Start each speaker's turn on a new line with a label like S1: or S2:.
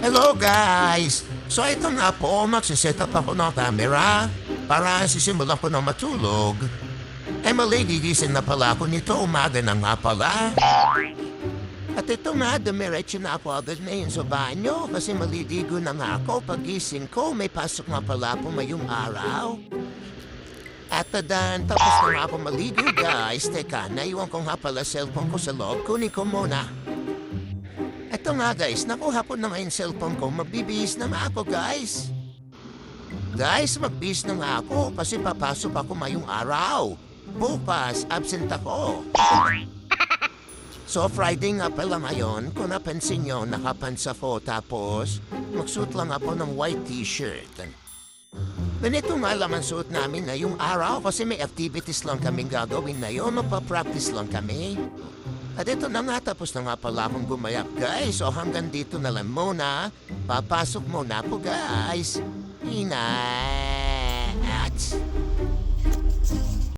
S1: Hello guys! So ito nga po, magsiset up ako ng camera para sisimulan ko na matulog. Emily, gigising na pala ako nito, umaga na nga pala. At ito nga, dumiretso na ako agad ngayon sa banyo kasi maliligo na nga ako. Pagising ko, may pasok nga pala po ngayong araw. At tadan, tapos na nga ako maligo guys. Teka, naiwan ko nga pala cellphone ko sa loob. Kunin ko muna. Ito nga guys, nakuha ko na nga yung cellphone ko. Magbibihis na nga ako guys. Guys, magbihis na nga ako kasi papasok ako ngayong araw. Bukas, absent ako. So Friday nga pala ngayon, kung napansin nyo, nakapants ako tapos magsuot lang ako ng white t-shirt. Ganito nga lang ang suot namin ngayong araw kasi may activities lang kaming gagawin na yun. Magpa-practice lang kami. At ito na nga, tapos na nga pala akong gumayap guys. So hanggang dito na lang muna. Papasok muna po guys. Inay.